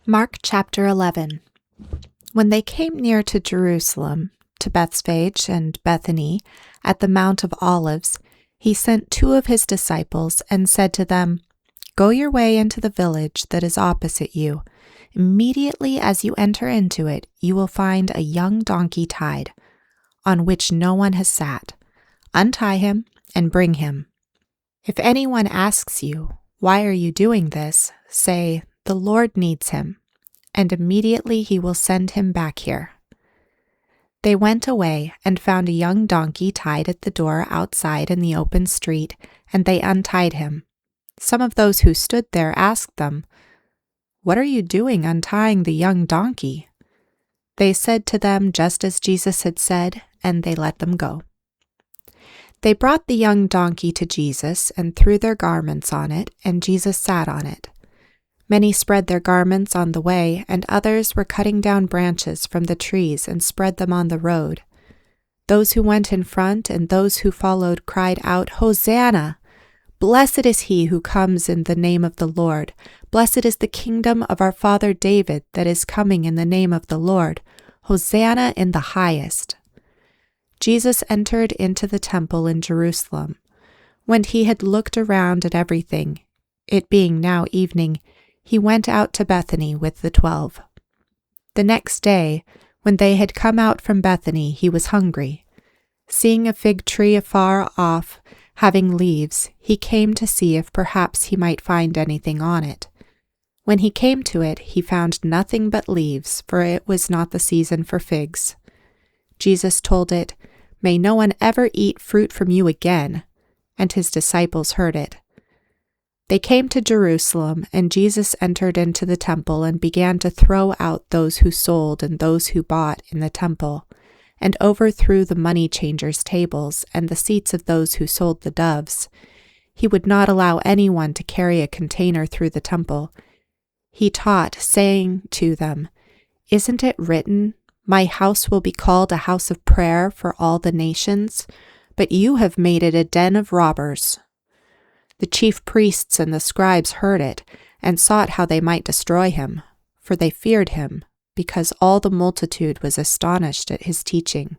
Mark chapter 11. When they came near to Jerusalem, to Bethphage and Bethany, at the Mount of Olives, he sent 2 of his disciples and said to them, "Go your way into the village that is opposite you. Immediately as you enter into it, you will find a young donkey tied, on which no one has sat. Untie him and bring him. If anyone asks you, 'Why are you doing this?' say, 'The Lord needs him,' and immediately he will send him back here." They went away and found a young donkey tied at the door outside in the open street, and they untied him. Some of those who stood there asked them, "What are you doing untying the young donkey?" They said to them just as Jesus had said, and they let them go. They brought the young donkey to Jesus and threw their garments on it, and Jesus sat on it. Many spread their garments on the way, and others were cutting down branches from the trees and spread them on the road. Those who went in front and those who followed cried out, "Hosanna! Blessed is he who comes in the name of the Lord. Blessed is the kingdom of our father David that is coming in the name of the Lord. Hosanna in the highest." Jesus entered into the temple in Jerusalem. When he had looked around at everything, it being now evening, he went out to Bethany with the 12. The next day, when they had come out from Bethany, he was hungry. Seeing a fig tree afar off, having leaves, he came to see if perhaps he might find anything on it. When he came to it, he found nothing but leaves, for it was not the season for figs. Jesus told it, "May no one ever eat fruit from you again," and his disciples heard it. They came to Jerusalem, and Jesus entered into the temple and began to throw out those who sold and those who bought in the temple, and overthrew the money changers' tables and the seats of those who sold the doves. He would not allow anyone to carry a container through the temple. He taught, saying to them, "Isn't it written, 'My house will be called a house of prayer for all the nations'? But you have made it a den of robbers." The chief priests and the scribes heard it, and sought how they might destroy him, for they feared him, because all the multitude was astonished at his teaching.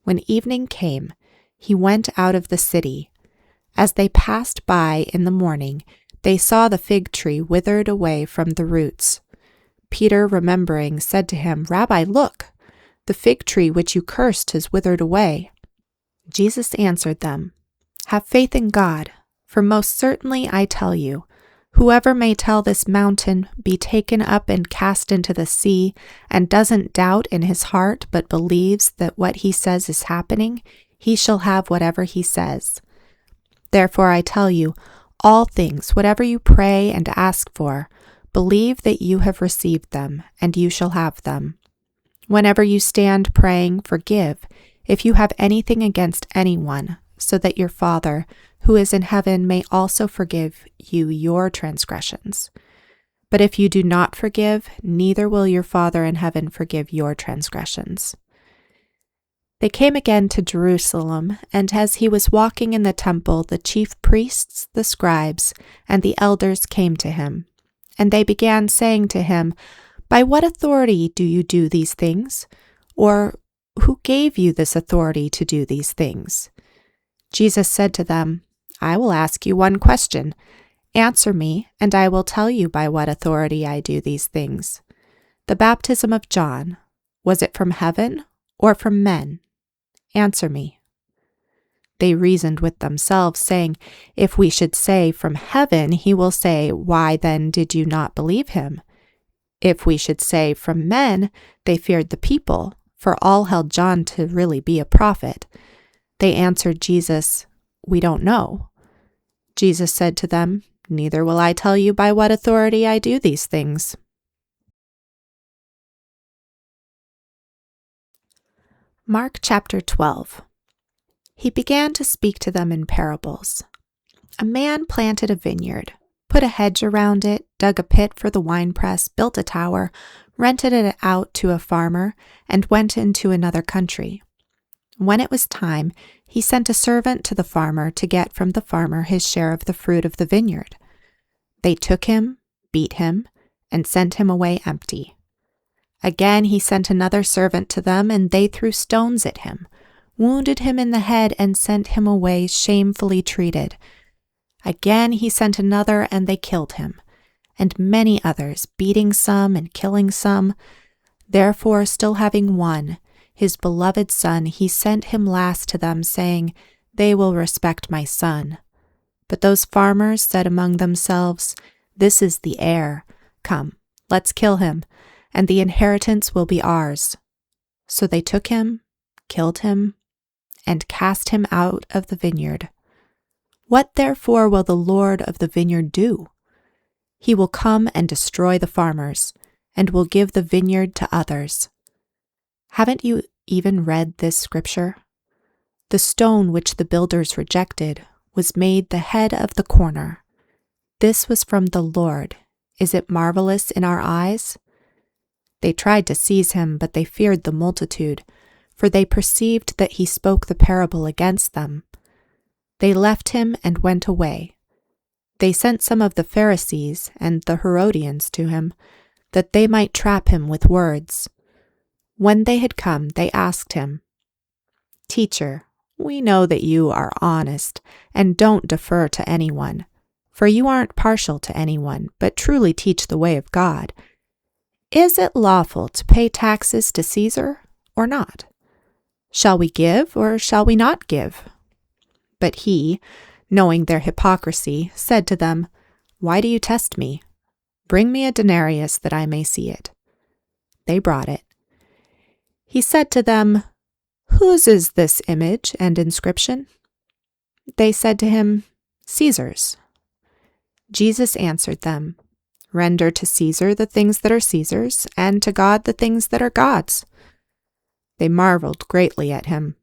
When evening came, he went out of the city. As they passed by in the morning, they saw the fig tree withered away from the roots. Peter, remembering, said to him, "Rabbi, look, the fig tree which you cursed has withered away." Jesus answered them, "Have faith in God. For most certainly I tell you, whoever may tell this mountain, 'Be taken up and cast into the sea,' and doesn't doubt in his heart but believes that what he says is happening, he shall have whatever he says. Therefore I tell you, all things, whatever you pray and ask for, believe that you have received them, and you shall have them. Whenever you stand praying, forgive if you have anything against anyone, so that your Father, who is in heaven, may also forgive you your transgressions. But if you do not forgive, neither will your Father in heaven forgive your transgressions." They came again to Jerusalem, and as he was walking in the temple, the chief priests, the scribes, and the elders came to him. And they began saying to him, "By what authority do you do these things? Or who gave you this authority to do these things?" Jesus said to them, "I will ask you one question. Answer me, and I will tell you by what authority I do these things. The baptism of John, was it from heaven or from men? Answer me." They reasoned with themselves, saying, "If we should say from heaven, he will say, 'Why then did you not believe him?' If we should say from men," they feared the people, for all held John to really be a prophet. They answered Jesus, "We don't know." Jesus said to them, "Neither will I tell you by what authority I do these things." Mark chapter 12. He began to speak to them in parables. A man planted a vineyard, put a hedge around it, dug a pit for the winepress, built a tower, rented it out to a farmer, and went into another country. When it was time, he sent a servant to the farmer to get from the farmer his share of the fruit of the vineyard. They took him, beat him, and sent him away empty. Again he sent another servant to them, and they threw stones at him, wounded him in the head, and sent him away shamefully treated. Again he sent another, and they killed him, and many others, beating some and killing some. Therefore, still having one, his beloved son, he sent him last to them, saying, They will respect my son. But those farmers said among themselves, This is the heir. Come, let's kill him, and the inheritance will be ours. So they took him, killed him, and cast him out of the vineyard. What therefore will the Lord of the vineyard do? He will come and destroy the farmers, and will give the vineyard to others. Haven't you even read this scripture? The stone which the builders rejected was made the head of the corner. This was from the Lord. Is it marvelous in our eyes? They tried to seize him, but they feared the multitude, for they perceived that he spoke the parable against them. They left him and went away. They sent some of the Pharisees and the Herodians to him, that they might trap him with words. When they had come, they asked him, Teacher, we know that you are honest and don't defer to anyone, for you aren't partial to anyone, but truly teach the way of God. Is it lawful to pay taxes to Caesar or not? Shall we give or shall we not give? But he, knowing their hypocrisy, said to them, Why do you test me? Bring me a denarius that I may see it. They brought it. He said to them, Whose is this image and inscription? They said to him, Caesar's. Jesus answered them, Render to Caesar the things that are Caesar's, and to God the things that are God's. They marveled greatly at him.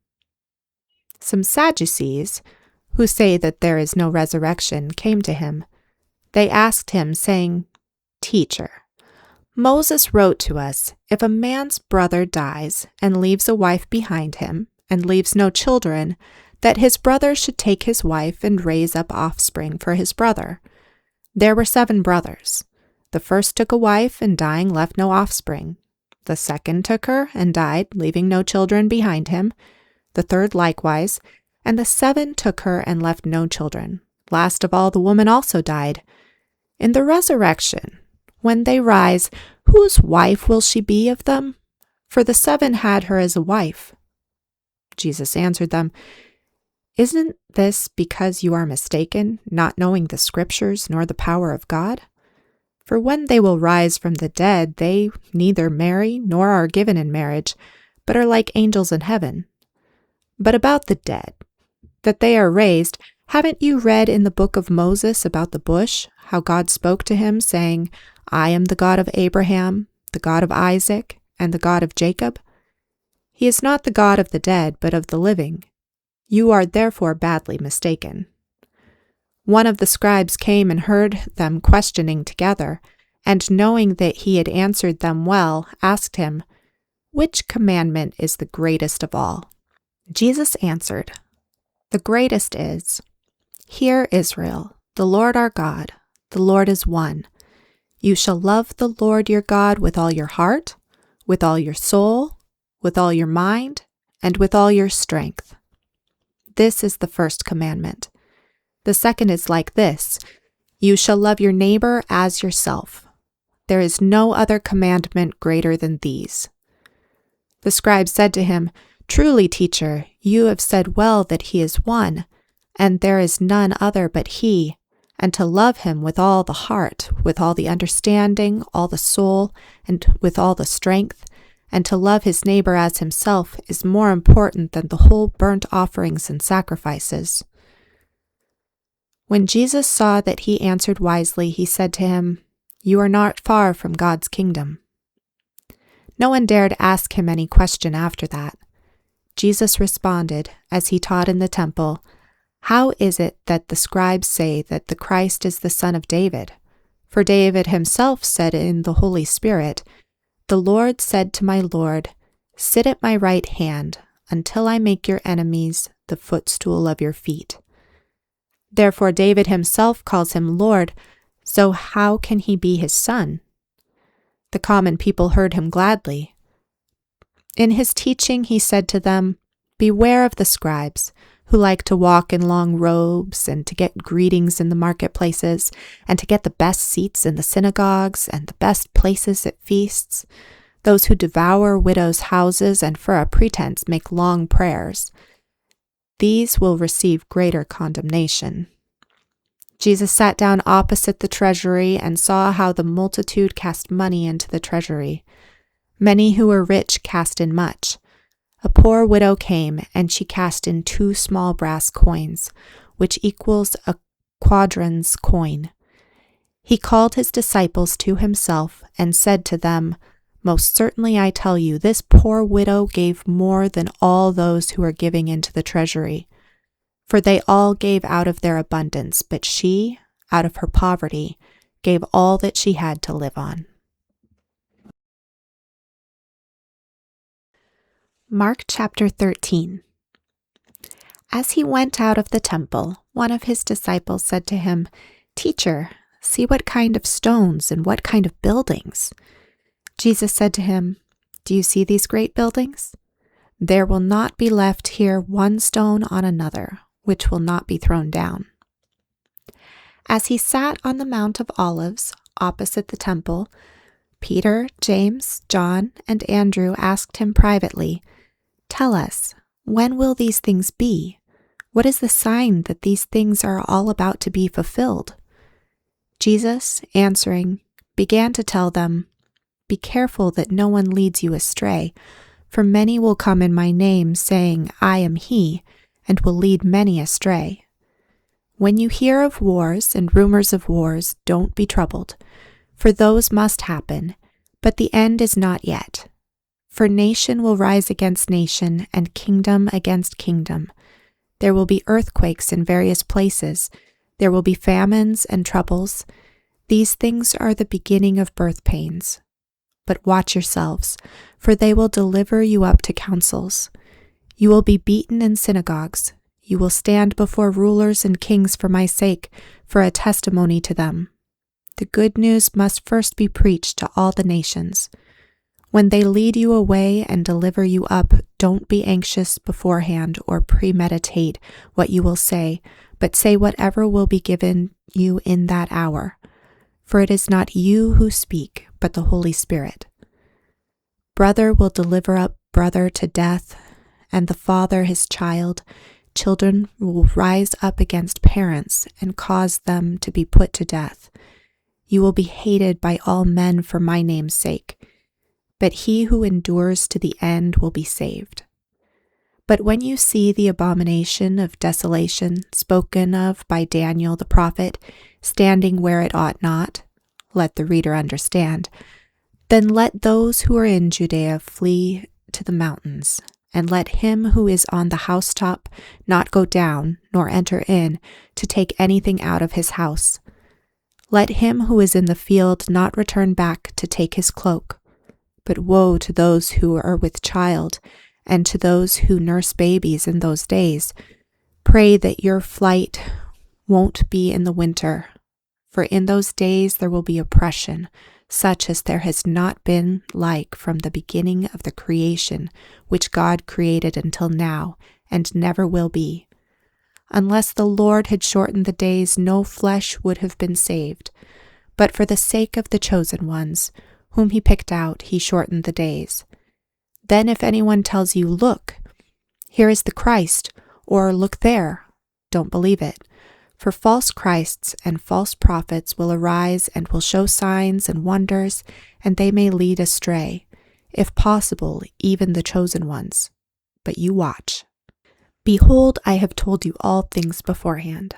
Some Sadducees, who say that there is no resurrection, came to him. They asked him, saying, Teacher, Moses wrote to us, if a man's brother dies and leaves a wife behind him, and leaves no children, that his brother should take his wife and raise up offspring for his brother. There were 7 brothers. The first took a wife, and dying left no offspring. The second took her, and died, leaving no children behind him. The third likewise, and the 7 took her and left no children. Last of all, the woman also died. In the resurrection, when they rise, whose wife will she be of them? For the 7 had her as a wife. Jesus answered them, Isn't this because you are mistaken, not knowing the Scriptures nor the power of God? For when they will rise from the dead, they neither marry nor are given in marriage, but are like angels in heaven. But about the dead, that they are raised, haven't you read in the book of Moses about the bush, how God spoke to him, saying, I am the God of Abraham, the God of Isaac, and the God of Jacob? He is not the God of the dead, but of the living. You are therefore badly mistaken. One of the scribes came and heard them questioning together, and knowing that he had answered them well, asked him, Which commandment is the greatest of all? Jesus answered, The greatest is, Hear, Israel, the Lord our God, the Lord is one. You shall love the Lord your God with all your heart, with all your soul, with all your mind, and with all your strength. This is the first commandment. The second is like this, You shall love your neighbor as yourself. There is no other commandment greater than these. The scribe said to him, Truly, teacher, you have said well that he is one, and there is none other but he, and to love him with all the heart, with all the understanding, all the soul, and with all the strength, and to love his neighbor as himself is more important than the whole burnt offerings and sacrifices. When Jesus saw that he answered wisely, he said to him, You are not far from God's kingdom. No one dared ask him any question after that. Jesus responded, as he taught in the temple, How is it that the scribes say that the Christ is the son of David? For David himself said in the Holy Spirit, The Lord said to my Lord, Sit at my right hand, until I make your enemies the footstool of your feet. Therefore David himself calls him Lord, so how can he be his son? The common people heard him gladly. In his teaching he said to them, "Beware of the scribes, who like to walk in long robes and to get greetings in the marketplaces and to get the best seats in the synagogues and the best places at feasts, those who devour widows' houses and for a pretense make long prayers. These will receive greater condemnation." Jesus sat down opposite the treasury and saw how the multitude cast money into the treasury. Many who were rich cast in much. A poor widow came, and she cast in 2 small brass coins, which equals a quadrans coin. He called his disciples to himself and said to them, "Most certainly I tell you, this poor widow gave more than all those who are giving into the treasury. For they all gave out of their abundance, but she, out of her poverty, gave all that she had to live on." Mark chapter 13. As he went out of the temple, one of his disciples said to him, "Teacher, see what kind of stones and what kind of buildings." Jesus said to him, "Do you see these great buildings? There will not be left here one stone on another, which will not be thrown down." As he sat on the Mount of Olives, opposite the temple, Peter, James, John, and Andrew asked him privately, "Tell us, when will these things be? What is the sign that these things are all about to be fulfilled?" Jesus, answering, began to tell them, "Be careful that no one leads you astray, for many will come in my name, saying, 'I am he,' and will lead many astray. When you hear of wars and rumors of wars, don't be troubled, for those must happen, but the end is not yet. For nation will rise against nation, and kingdom against kingdom. There will be earthquakes in various places. There will be famines and troubles. These things are the beginning of birth pains. But watch yourselves, for they will deliver you up to councils. You will be beaten in synagogues. You will stand before rulers and kings for my sake, for a testimony to them. The good news must first be preached to all the nations. When they lead you away and deliver you up, don't be anxious beforehand or premeditate what you will say, but say whatever will be given you in that hour. For it is not you who speak, but the Holy Spirit. Brother will deliver up brother to death, and the father his child. Children will rise up against parents and cause them to be put to death. You will be hated by all men for my name's sake, but he who endures to the end will be saved. But when you see the abomination of desolation spoken of by Daniel the prophet standing where it ought not, let the reader understand, then let those who are in Judea flee to the mountains, and let him who is on the housetop not go down, nor enter in, to take anything out of his house. Let him who is in the field not return back to take his cloak. But woe to those who are with child, and to those who nurse babies in those days. Pray that your flight won't be in the winter, for in those days there will be oppression, such as there has not been like from the beginning of the creation which God created until now, and never will be. Unless the Lord had shortened the days, no flesh would have been saved. But for the sake of the chosen ones, whom he picked out, he shortened the days. Then if anyone tells you, 'Look, here is the Christ,' or 'Look there,' don't believe it. For false Christs and false prophets will arise and will show signs and wonders, and they may lead astray, if possible, even the chosen ones. But you watch. Behold, I have told you all things beforehand.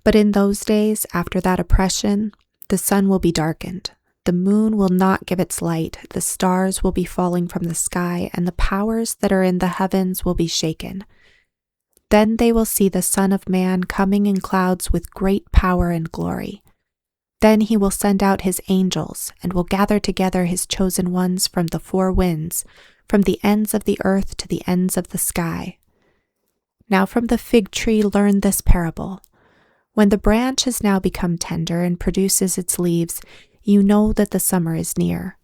But in those days, after that oppression, the sun will be darkened. The moon will not give its light, the stars will be falling from the sky, and the powers that are in the heavens will be shaken. Then they will see the Son of Man coming in clouds with great power and glory. Then he will send out his angels, and will gather together his chosen ones from the 4 winds, from the ends of the earth to the ends of the sky. Now from the fig tree learn this parable. When the branch has now become tender and produces its leaves, you know that the summer is near.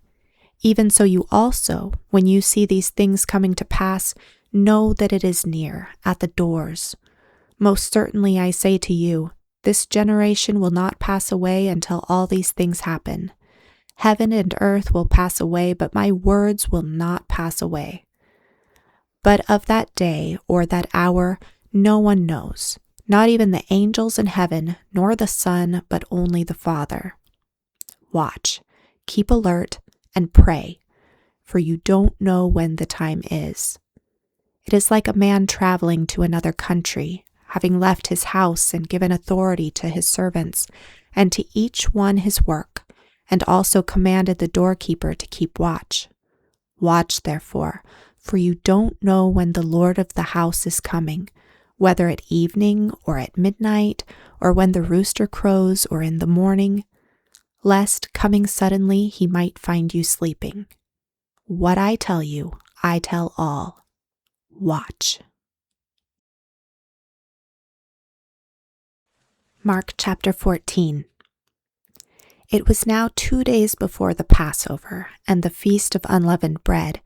Even so you also, when you see these things coming to pass, know that it is near, at the doors. Most certainly I say to you, this generation will not pass away until all these things happen. Heaven and earth will pass away, but my words will not pass away. But of that day or that hour no one knows, not even the angels in heaven, nor the Son, but only the Father. Watch, keep alert, and pray, for you don't know when the time is. It is like a man traveling to another country, having left his house and given authority to his servants, and to each one his work, and also commanded the doorkeeper to keep watch. Watch, therefore, for you don't know when the Lord of the house is coming, whether at evening or at midnight, or when the rooster crows or in the morning, lest, coming suddenly, he might find you sleeping. What I tell you, I tell all. Watch. Mark chapter 14. It was now 2 days before the Passover and the feast of unleavened bread,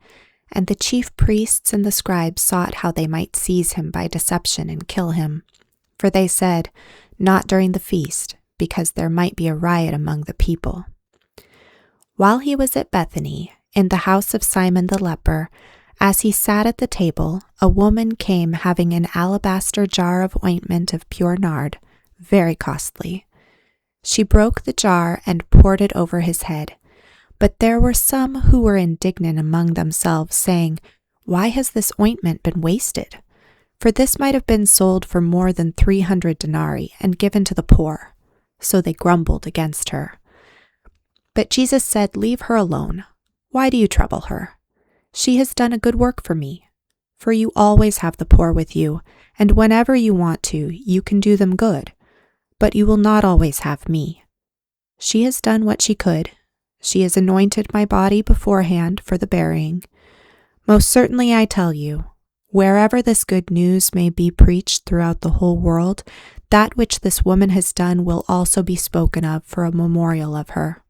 and the chief priests and the scribes sought how they might seize him by deception and kill him. For they said, not during the feast, because there might be a riot among the people. While he was at Bethany, in the house of Simon the leper, as he sat at the table, a woman came having an alabaster jar of ointment of pure nard, very costly. She broke the jar and poured it over his head. But there were some who were indignant among themselves, saying, why has this ointment been wasted? For this might have been sold for more than 300 denarii and given to the poor. So they grumbled against her. But Jesus said, leave her alone. Why do you trouble her? She has done a good work for me. For you always have the poor with you, and whenever you want to, you can do them good. But you will not always have me. She has done what she could. She has anointed my body beforehand for the burying. Most certainly I tell you, wherever this good news may be preached throughout the whole world, that which this woman has done will also be spoken of for a memorial of her.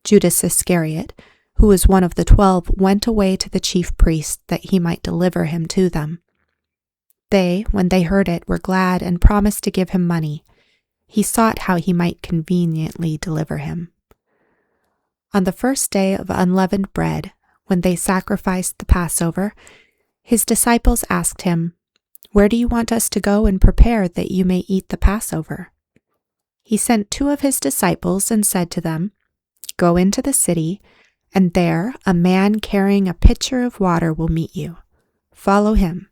Judas Iscariot, who was one of the 12, went away to the chief priests that he might deliver him to them. They, when they heard it, were glad and promised to give him money. He sought how he might conveniently deliver him. On the first day of unleavened bread, when they sacrificed the Passover, his disciples asked him, where do you want us to go and prepare that you may eat the Passover? He sent 2 of his disciples and said to them, go into the city, and there a man carrying a pitcher of water will meet you. Follow him,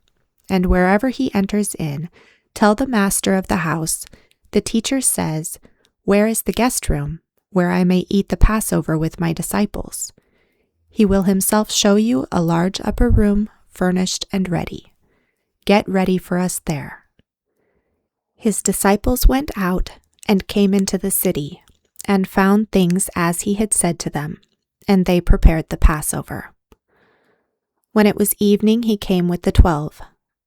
and wherever he enters in, tell the master of the house, the teacher says, where is the guest room, where I may eat the Passover with my disciples? He will himself show you a large upper room, furnished and ready. Get ready for us there. His disciples went out and came into the city, and found things as he had said to them, and they prepared the Passover. When it was evening, he came with the 12.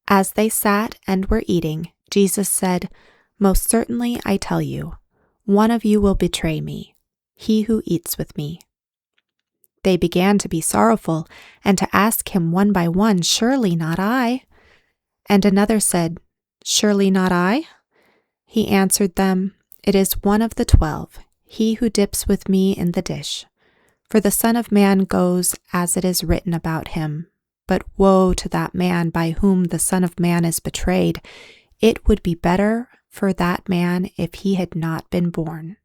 As they sat and were eating, Jesus said, most certainly I tell you, one of you will betray me, he who eats with me. They began to be sorrowful, and to ask him one by one, surely not I. And another said, surely not I? He answered them, it is one of the 12, he who dips with me in the dish. For the Son of Man goes as it is written about him. But woe to that man by whom the Son of Man is betrayed. It would be better for that man if he had not been born.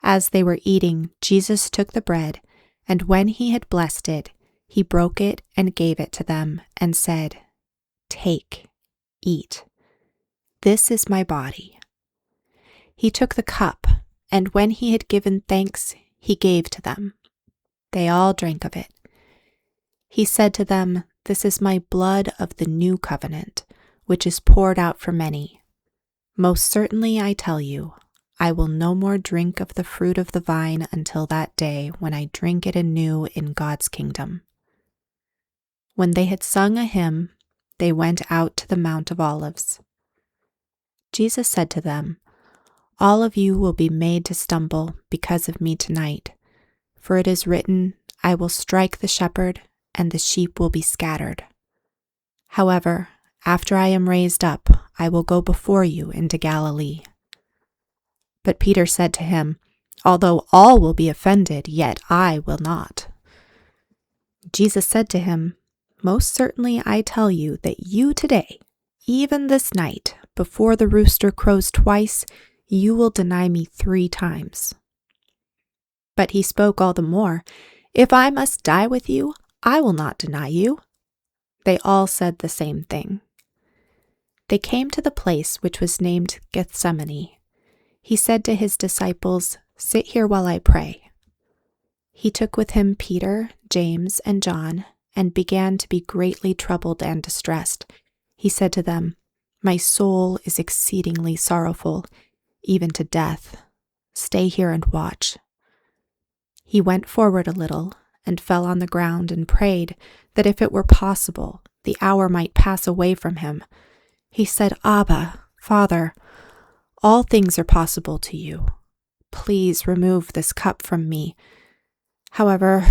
As they were eating, Jesus took the bread, and when he had blessed it, he broke it and gave it to them, and said, take, eat. This is my body. He took the cup, and when he had given thanks, he gave to them. They all drank of it. He said to them, this is my blood of the new covenant, which is poured out for many. Most certainly I tell you, I will no more drink of the fruit of the vine until that day when I drink it anew in God's kingdom. When they had sung a hymn, they went out to the Mount of Olives. Jesus said to them, all of you will be made to stumble because of me tonight. for it is written, I will strike the shepherd, and the sheep will be scattered. However, after I am raised up, I will go before you into Galilee." But Peter said to him, "Although all will be offended, yet I will not." Jesus said to him, "Most certainly I tell you that you today, even this night, before the rooster crows twice, you will deny me 3 times. But he spoke all the more, "If I must die with you, I will not deny you." They all said the same thing. They came to the place which was named Gethsemane. He said to his disciples, "Sit here while I pray." He took with him Peter, James, and John, and began to be greatly troubled and distressed. He said to them, "My soul is exceedingly sorrowful, even to death. Stay here and watch." He went forward a little and fell on the ground and prayed that if it were possible, the hour might pass away from him. He said, "Abba, Father, all things are possible to you. Please remove this cup from me. However,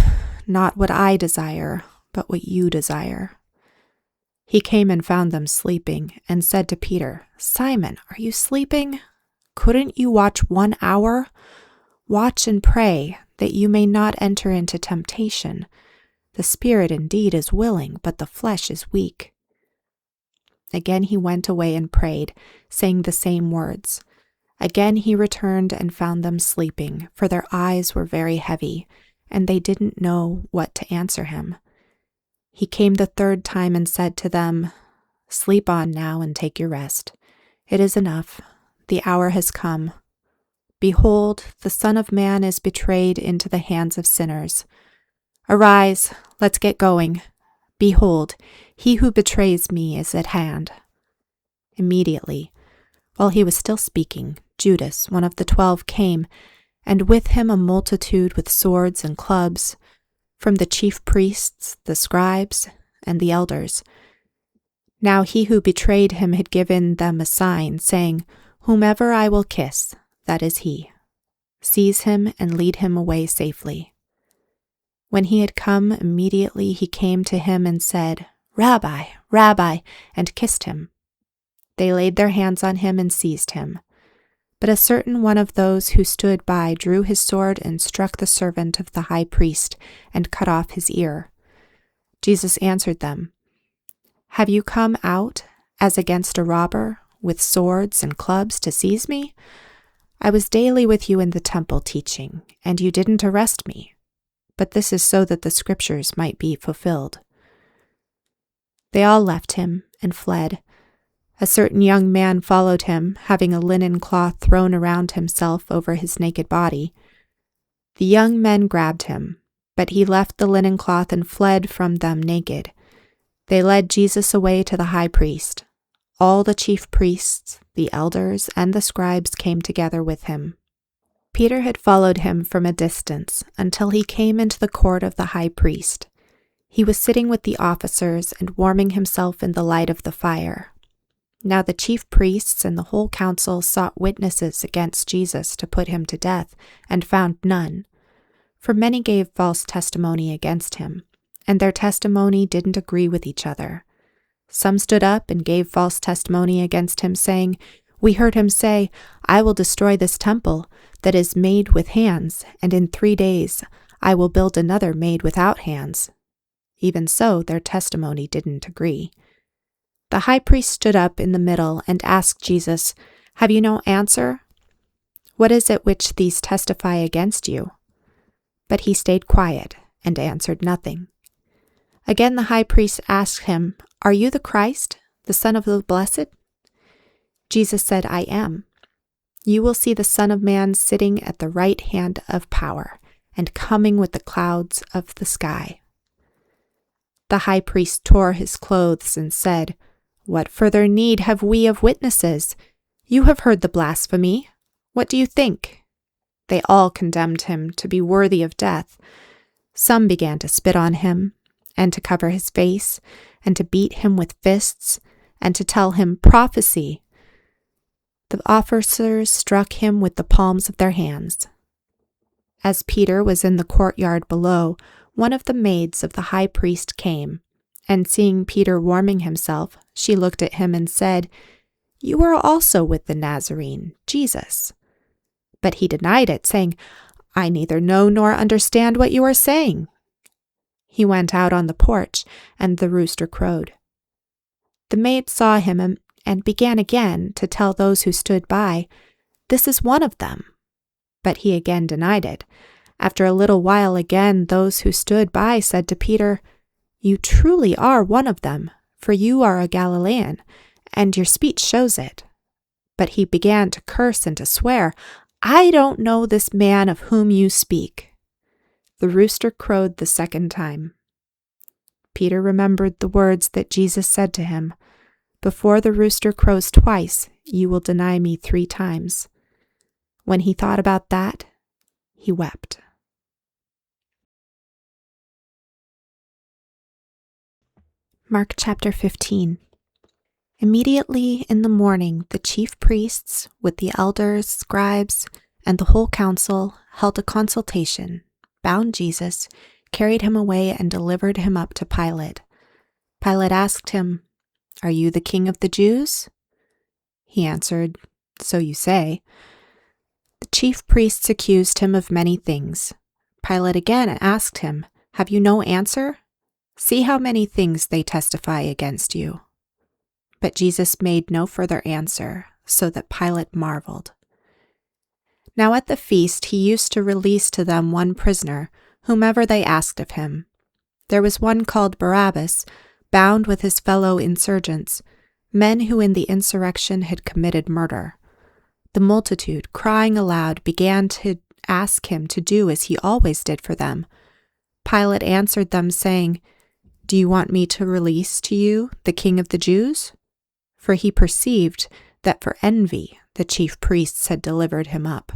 not what I desire, but what you desire." He came and found them sleeping and said to Peter, "Simon, are you sleeping? Couldn't you watch 1 hour? Watch and pray that you may not enter into temptation. The spirit indeed is willing, but the flesh is weak." Again he went away and prayed, saying the same words. Again he returned and found them sleeping, for their eyes were very heavy, and they didn't know what to answer him. He came the 3rd time and said to them, "Sleep on now and take your rest. It is enough. The hour has come. Behold, the Son of Man is betrayed into the hands of sinners. Arise, let's get going. Behold, he who betrays me is at hand." Immediately, while he was still speaking, Judas, one of the 12, came, and with him a multitude with swords and clubs, from the chief priests, the scribes, and the elders. Now he who betrayed him had given them a sign, saying, "Whomever I will kiss, that is he. Seize him and lead him away safely." When he had come, immediately he came to him and said, "Rabbi, Rabbi," and kissed him. They laid their hands on him and seized him. But a certain one of those who stood by drew his sword and struck the servant of the high priest and cut off his ear. Jesus answered them, "Have you come out, as against a robber, with swords and clubs to seize me? I was daily with you in the temple teaching, and you didn't arrest me. But this is so that the scriptures might be fulfilled." They all left him and fled. A certain young man followed him, having a linen cloth thrown around himself over his naked body. The young men grabbed him, but he left the linen cloth and fled from them naked. They led Jesus away to the high priest. All the chief priests, the elders, and the scribes came together with him. Peter had followed him from a distance until he came into the court of the high priest. He was sitting with the officers and warming himself in the light of the fire. Now the chief priests and the whole council sought witnesses against Jesus to put him to death, and found none. For many gave false testimony against him, and their testimony didn't agree with each other. Some stood up and gave false testimony against him, saying, "We heard him say, 'I will destroy this temple that is made with hands, and in 3 days I will build another made without hands.' Even so, their testimony didn't agree. The high priest stood up in the middle and asked Jesus, "Have you no answer? What is it which these testify against you?" But he stayed quiet and answered nothing. Again the high priest asked him, "Are you the Christ, the Son of the Blessed?" Jesus said, "I am. You will see the Son of Man sitting at the right hand of power and coming with the clouds of the sky." The high priest tore his clothes and said, "What further need have we of witnesses? You have heard the blasphemy. What do you think?" They all condemned him to be worthy of death. Some began to spit on him, and to cover his face, and to beat him with fists, and to tell him, "Prophesy." The officers struck him with the palms of their hands. As Peter was in the courtyard below, one of the maids of the high priest came, and seeing Peter warming himself, she looked at him and said, "You are also with the Nazarene, Jesus." But he denied it, saying, "I neither know nor understand what you are saying." He went out on the porch, and the rooster crowed. The maid saw him and began again to tell those who stood by, "This is one of them." But he again denied it. After a little while again those who stood by said to Peter, "You truly are one of them, for you are a Galilean, and your speech shows it." But he began to curse and to swear, "I don't know this man of whom you speak." The rooster crowed the second time. Peter remembered the words that Jesus said to him, "Before the rooster crows twice, you will deny me 3 times." When he thought about that, he wept. Mark chapter 15. Immediately in the morning, the chief priests, with the elders, scribes, and the whole council, held a consultation, bound Jesus, carried him away, and delivered him up to Pilate. Pilate asked him, "Are you the king of the Jews?" He answered, "So you say." The chief priests accused him of many things. Pilate again asked him, "Have you no answer? See how many things they testify against you." But Jesus made no further answer, so that Pilate marveled. Now at the feast he used to release to them one prisoner, whomever they asked of him. There was one called Barabbas, bound with his fellow insurgents, men who in the insurrection had committed murder. The multitude, crying aloud, began to ask him to do as he always did for them. Pilate answered them, saying, "Do you want me to release to you the king of the Jews?" For he perceived that for envy the chief priests had delivered him up.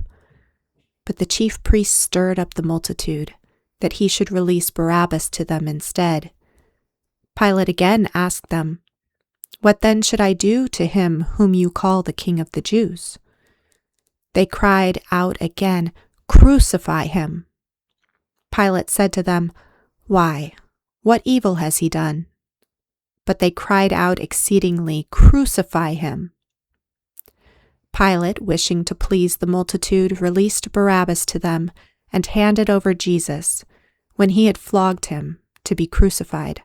But the chief priests stirred up the multitude, that he should release Barabbas to them instead. Pilate again asked them, "What then should I do to him whom you call the king of the Jews?" They cried out again, "Crucify him!" Pilate said to them, "Why? What evil has he done?" But they cried out exceedingly, "Crucify him!" Pilate, wishing to please the multitude, released Barabbas to them and handed over Jesus, when he had flogged him, to be crucified.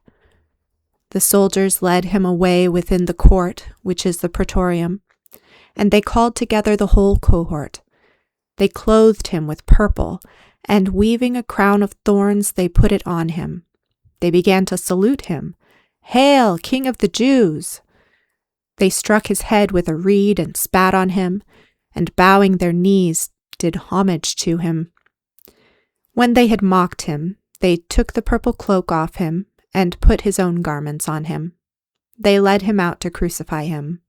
The soldiers led him away within the court, which is the praetorium, and they called together the whole cohort. They clothed him with purple, and weaving a crown of thorns, they put it on him. They began to salute him, "Hail, King of the Jews!" They struck his head with a reed and spat on him, and bowing their knees, did homage to him. When they had mocked him, they took the purple cloak off him and put his own garments on him. They led him out to crucify him.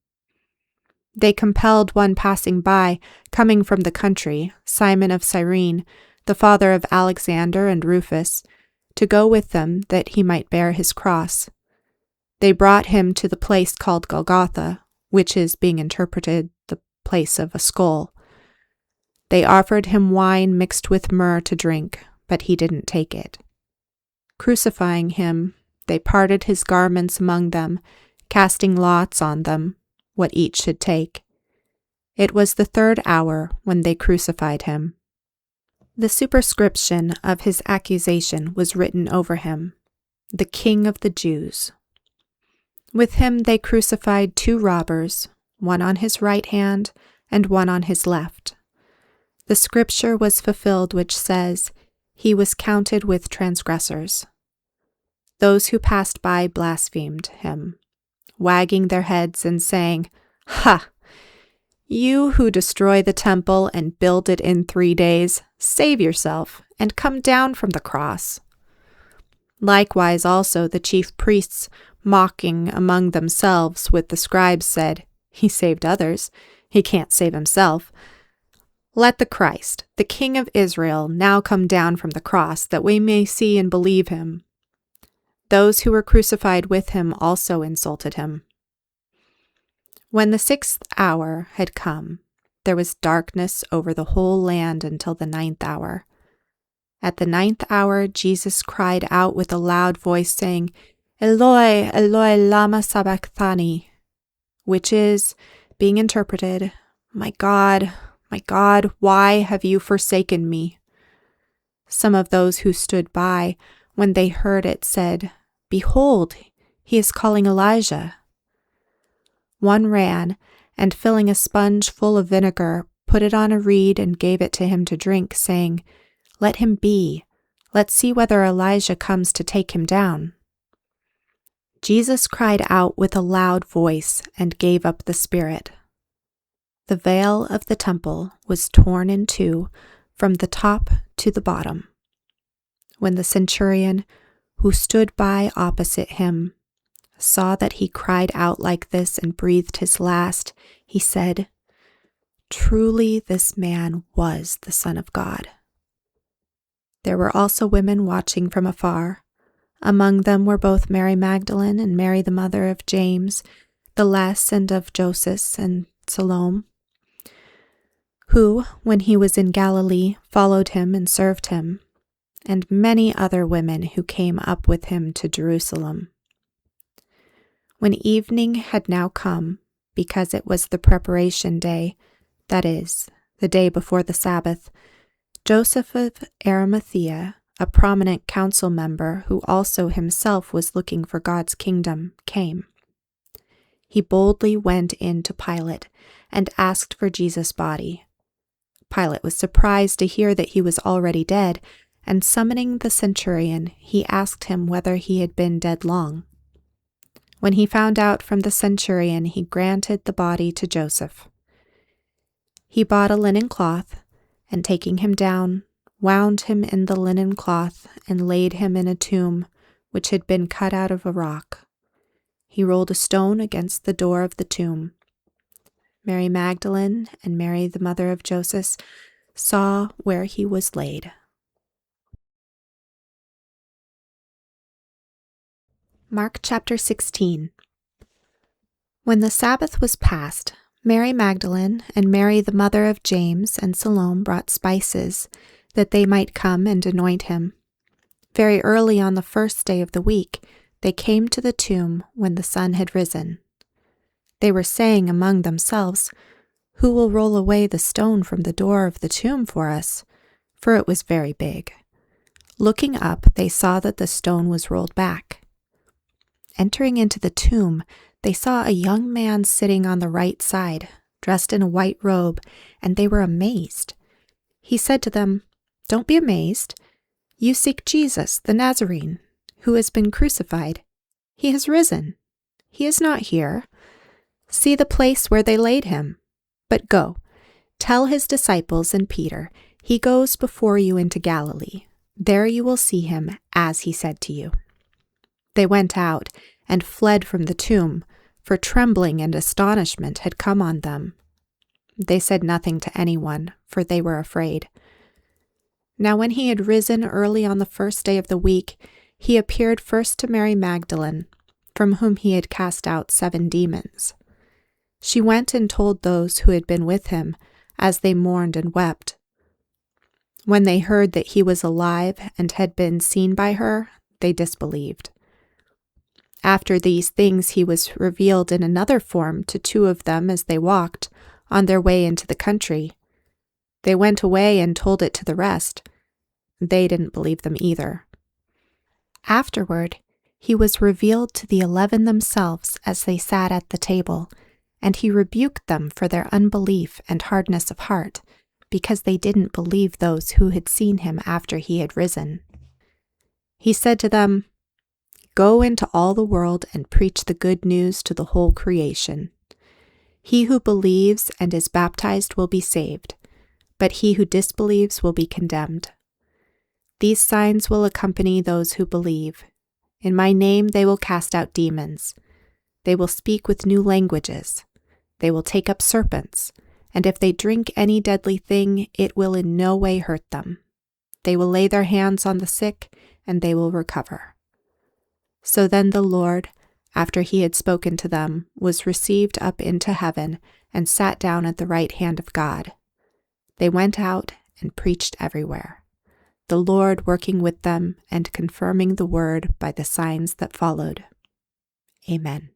They compelled one passing by, coming from the country, Simon of Cyrene, the father of Alexander and Rufus, to go with them that he might bear his cross. They brought him to the place called Golgotha, which is, being interpreted, the place of a skull. They offered him wine mixed with myrrh to drink, but he didn't take it. Crucifying him, they parted his garments among them, casting lots on them, what each should take. It was the 3rd hour when they crucified him. The superscription of his accusation was written over him, "The King of the Jews." With him they crucified 2 robbers, one on his right hand and one on his left. The scripture was fulfilled which says, "He was counted with transgressors." Those who passed by blasphemed him, wagging their heads and saying, "Ha! You who destroy the temple and build it in 3 days, save yourself and come down from the cross." Likewise also the chief priests, mocking among themselves with the scribes, said, "He saved others, he can't save himself. Let the Christ, the King of Israel, now come down from the cross, that we may see and believe him." Those who were crucified with him also insulted him. When the 6th hour had come, there was darkness over the whole land until the 9th hour, At the 9th hour, Jesus cried out with a loud voice, saying, Eloi, Eloi, lama sabachthani, which is, being interpreted, my God, why have you forsaken me? Some of those who stood by, when they heard it, said, Behold, he is calling Elijah. One ran, and filling a sponge full of vinegar, put it on a reed and gave it to him to drink, saying, Let him be. Let's see whether Elijah comes to take him down. Jesus cried out with a loud voice and gave up the spirit. The veil of the temple was torn in two from the top to the bottom. When the centurion, who stood by opposite him, saw that he cried out like this and breathed his last, he said, Truly this man was the Son of God. There were also women watching from afar. Among them were both Mary Magdalene and Mary the mother of James, the less, and of Joseph and Salome, who, when he was in Galilee, followed him and served him, and many other women who came up with him to Jerusalem. When evening had now come, because it was the preparation day, that is, the day before the Sabbath, Joseph of Arimathea, a prominent council member who also himself was looking for God's kingdom, came. He boldly went in to Pilate and asked for Jesus' body. Pilate was surprised to hear that he was already dead, and summoning the centurion, he asked him whether he had been dead long. When he found out from the centurion, he granted the body to Joseph. He bought a linen cloth, and taking him down, wound him in the linen cloth, and laid him in a tomb which had been cut out of a rock. He rolled a stone against the door of the tomb. Mary Magdalene and Mary the mother of Joseph saw where he was laid. Mark chapter 16. When the Sabbath was past, Mary Magdalene and Mary the mother of James and Salome brought spices, that they might come and anoint him. Very early on the first day of the week, they came to the tomb when the sun had risen. They were saying among themselves, Who will roll away the stone from the door of the tomb for us? For it was very big. Looking up, they saw that the stone was rolled back. Entering into the tomb, they saw a young man sitting on the right side, dressed in a white robe, and they were amazed. He said to them, Don't be amazed. You seek Jesus, the Nazarene, who has been crucified. He has risen. He is not here. See the place where they laid him. But go, tell his disciples and Peter, he goes before you into Galilee. There you will see him, as he said to you. They went out and fled from the tomb, for trembling and astonishment had come on them. They said nothing to anyone, for they were afraid. Now when he had risen early on the first day of the week, he appeared first to Mary Magdalene, from whom he had cast out 7 demons. She went and told those who had been with him, as they mourned and wept. When they heard that he was alive and had been seen by her, they disbelieved. After these things he was revealed in another form to 2 of them as they walked, on their way into the country. They went away and told it to the rest. They didn't believe them either. Afterward, he was revealed to the 11 themselves as they sat at the table, and he rebuked them for their unbelief and hardness of heart, because they didn't believe those who had seen him after he had risen. He said to them, Go into all the world and preach the good news to the whole creation. He who believes and is baptized will be saved, but he who disbelieves will be condemned. These signs will accompany those who believe. In my name they will cast out demons. They will speak with new languages. They will take up serpents, and if they drink any deadly thing, it will in no way hurt them. They will lay their hands on the sick, and they will recover. So then the Lord, after he had spoken to them, was received up into heaven and sat down at the right hand of God. They went out and preached everywhere. the Lord working with them and confirming the word by the signs that followed. Amen.